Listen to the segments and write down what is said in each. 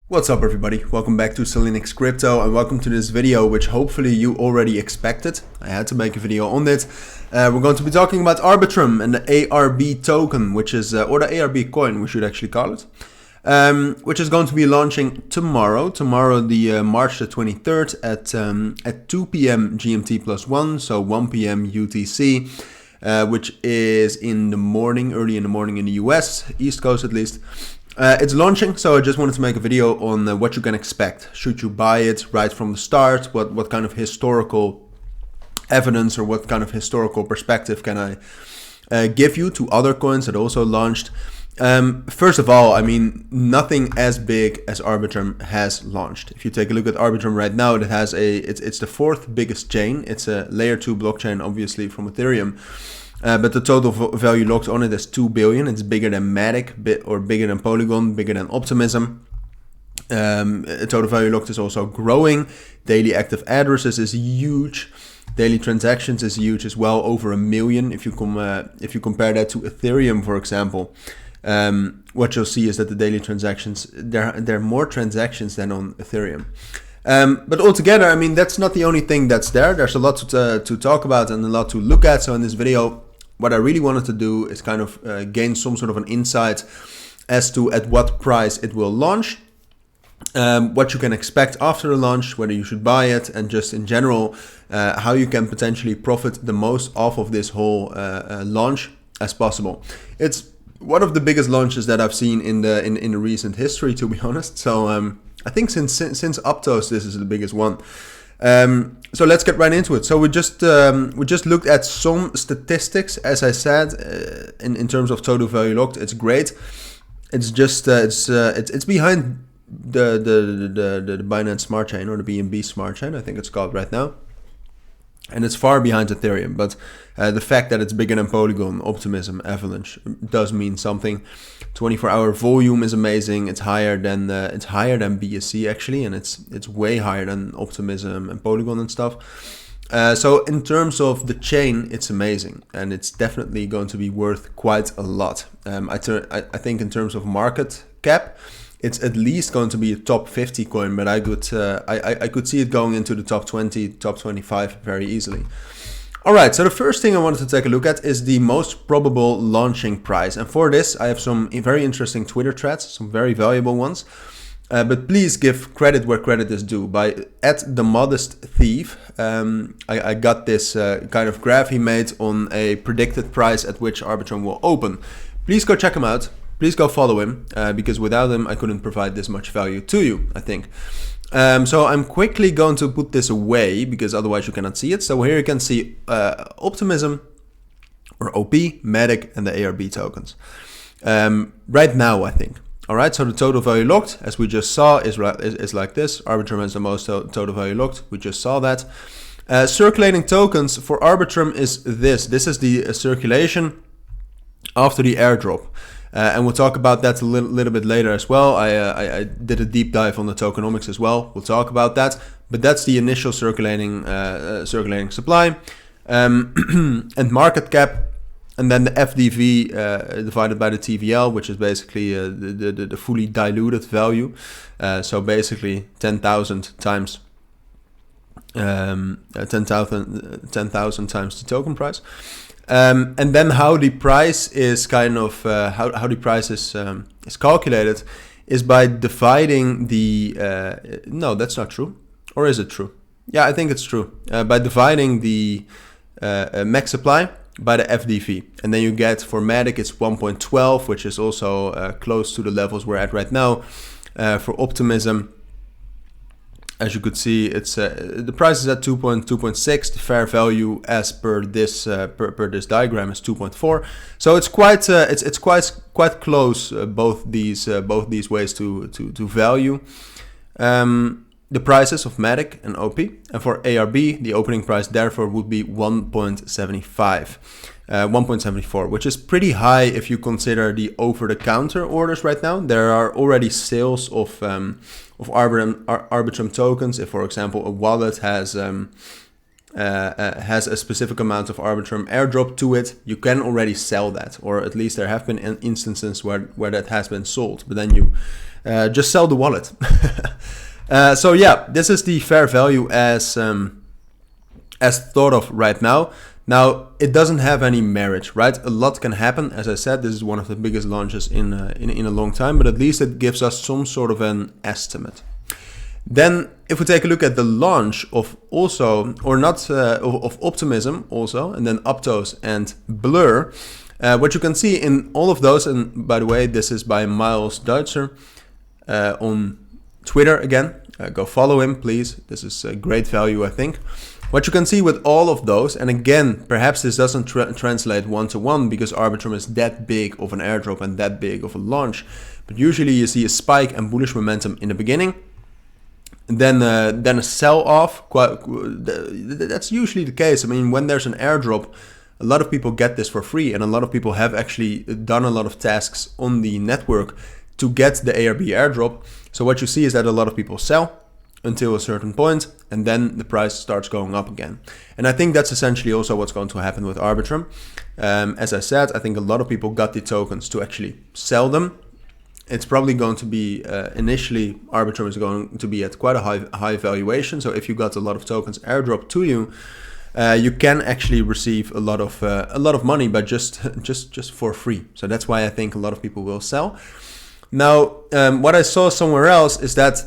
What's up everybody, welcome back to Cilinix Crypto and welcome to this video which hopefully you already expected. I had to make a video on it. We're going to be talking about Arbitrum and the ARB token, which is, or the ARB coin we should actually call it, which is going to be launching tomorrow, the March the 23rd at 2 p.m. GMT plus 1, so 1 p.m. UTC, which is in the morning, early in the morning in the US, East Coast at least. It's launching, so I just wanted to make a video on what you can expect. Should you buy it right from the start? What kind of historical evidence or what kind of historical perspective can I give you to other coins that also launched? First of all, I mean, nothing as big as Arbitrum has launched. If you take a look at Arbitrum right now, it has it's the fourth biggest chain. It's a layer 2 blockchain, obviously from Ethereum. But the total value locked on it is 2 billion. It's bigger than Matic, or bigger than Polygon, bigger than Optimism. Total value locked is also growing. Daily active addresses is huge. Daily transactions is huge as well, over 1 million. If you compare that to Ethereum, for example, what you'll see is that the daily transactions, there are more transactions than on Ethereum. But altogether, I mean, that's not the only thing that's there. There's a lot to talk about and a lot to look at. So in this video, what I really wanted to do is kind of gain some sort of an insight as to at what price it will launch, what you can expect after the launch, whether you should buy it, and just in general, how you can potentially profit the most off of this whole launch as possible. It's one of the biggest launches that I've seen in the recent history, to be honest. So I think since Aptos, this is the biggest one. So let's get right into it. So we just looked at some statistics, as I said, in terms of total value locked. It's great. It's just it's behind the Binance Smart Chain, or the BNB Smart Chain, I think it's called right now. And it's far behind Ethereum, but the fact that it's bigger than Polygon, Optimism, Avalanche does mean something. 24-hour volume is amazing. It's higher than BSC actually, and it's way higher than Optimism and Polygon and stuff. So in terms of the chain, it's amazing, and it's definitely going to be worth quite a lot. I think in terms of market cap, it's at least going to be a top 50 coin, but I could see it going into the top 20, top 25 very easily. All right, so the first thing I wanted to take a look at is the most probable launching price. And for this, I have some very interesting Twitter threads, some very valuable ones. But please give credit where credit is due. @themodestthief, I got this kind of graph he made on a predicted price at which Arbitrum will open. Please go check him out. Please go follow him, because without him, I couldn't provide this much value to you, I think. So I'm quickly going to put this away, because otherwise you cannot see it. So here you can see Optimism, or OP, Matic, and the ARB tokens. Right now, I think. All right, so the total value locked, as we just saw, is like this. Arbitrum has the most total value locked. We just saw that. Circulating tokens for Arbitrum is this. This is the circulation after the airdrop. And we'll talk about that a little bit later as well. I did a deep dive on the tokenomics as well. We'll talk about that. But that's the initial circulating supply and market cap, and then the FDV divided by the TVL, which is basically the fully diluted value. So basically 10,000 times 10,000 times the token price. And then how the price is kind of how the price is calculated is by dividing the no, that's not true, or is it true? Yeah, I think it's true. By dividing the max supply by the FDV, and then you get for Matic it's 1.12, which is also close to the levels we're at right now. For Optimism, as you could see, it's the price is at 2.6. The fair value, as per this this diagram, is 2.4. So it's quite quite close. Both these ways to value the prices of Matic and OP. And for ARB, the opening price therefore would be 1.74, which is pretty high if you consider the over-the-counter orders right now. There are already sales of Arbitrum tokens. If, for example, a wallet has has a specific amount of Arbitrum airdrop to it, you can already sell that, or at least there have been instances where that has been sold, but then you just sell the wallet. So yeah, this is the fair value as thought of right now. Now, it doesn't have any merit, right? A lot can happen. As I said, this is one of the biggest launches in a long time, but at least it gives us some sort of an estimate. Then, if we take a look at the launch of also, or not, of Optimism also, and then Aptos and Blur, what you can see in all of those, and by the way, this is by Miles Duitzer on Twitter again. Go follow him, please. This is a great value, I think. What you can see with all of those, and again, perhaps this doesn't translate one-to-one because Arbitrum is that big of an airdrop and that big of a launch, but usually you see a spike and bullish momentum in the beginning, then a sell-off. That's usually the case. I mean, when there's an airdrop, a lot of people get this for free, and a lot of people have actually done a lot of tasks on the network to get the ARB airdrop. So what you see is that a lot of people sell until a certain point, and then the price starts going up again. And I think that's essentially also what's going to happen with Arbitrum. As I said, I think a lot of people got the tokens to actually sell them. It's probably going to be, initially, Arbitrum is going to be at quite a high valuation. So if you got a lot of tokens airdrop to you, you can actually receive a lot of money, but just for free. So that's why I think a lot of people will sell. Now, what I saw somewhere else is that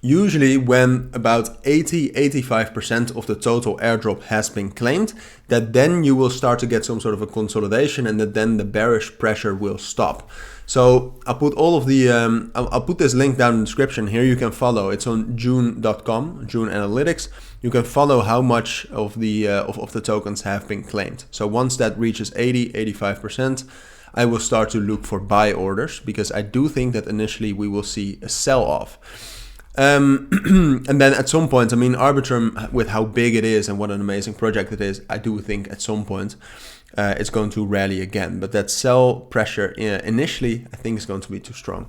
usually when about 80-85% of the total airdrop has been claimed, that then you will start to get some sort of a consolidation, and that then the bearish pressure will stop. So I'll put all of the, I'll put this link down in the description. Here you can follow, it's on June.com, June Analytics. You can follow how much of the tokens have been claimed. So once that reaches 80-85%, I will start to look for buy orders, because I do think that initially we will see a sell-off. And then at some point, I mean, Arbitrum, with how big it is and what an amazing project it is, I do think at some point it's going to rally again. But that sell pressure initially, I think, is going to be too strong.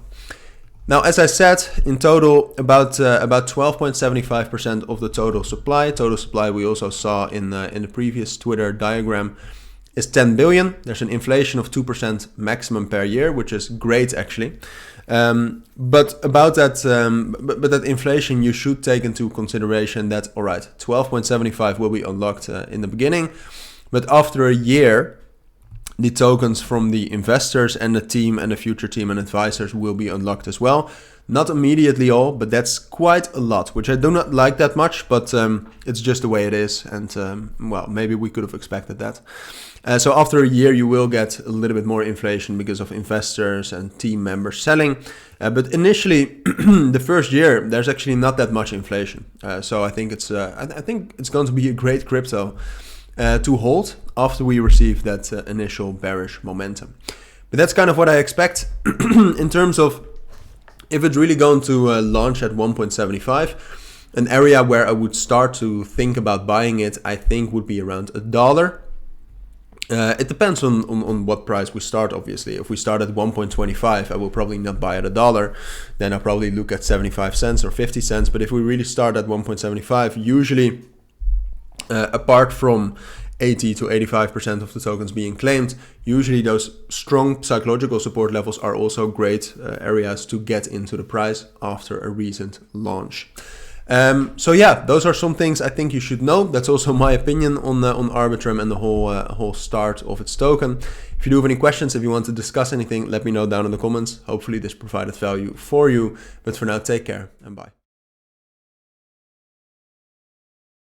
Now, as I said, in total, about 12.75% of the total supply. Total supply we also saw in the previous Twitter diagram is 10 billion. There's an inflation of 2% maximum per year, which is great actually. But about that, but that inflation, you should take into consideration that, all right, 12.75 will be unlocked in the beginning, but after a year, the tokens from the investors and the team and the future team and advisors will be unlocked as well. Not immediately all, but that's quite a lot, which I do not like that much, but it's just the way it is. And well, maybe we could have expected that. So after a year, you will get a little bit more inflation because of investors and team members selling. But initially, the first year, there's actually not that much inflation. So I think it's going to be a great crypto to hold after we receive that initial bearish momentum. But that's kind of what I expect in terms of if it's really going to launch at 1.75. An area where I would start to think about buying it, I think, would be around $1. It depends on what price we start, obviously. If we start at 1.25, I will probably not buy at $1. Then I'll probably look at 75 cents or 50 cents. But if we really start at 1.75, usually, apart from 80 to 85% of the tokens being claimed, usually those strong psychological support levels are also great areas to get into the price after a recent launch. So yeah, those are some things I think you should know. That's also my opinion on Arbitrum and the whole start of its token. If you do have any questions, if you want to discuss anything, let me know down in the comments. Hopefully this provided value for you. But for now, take care and bye.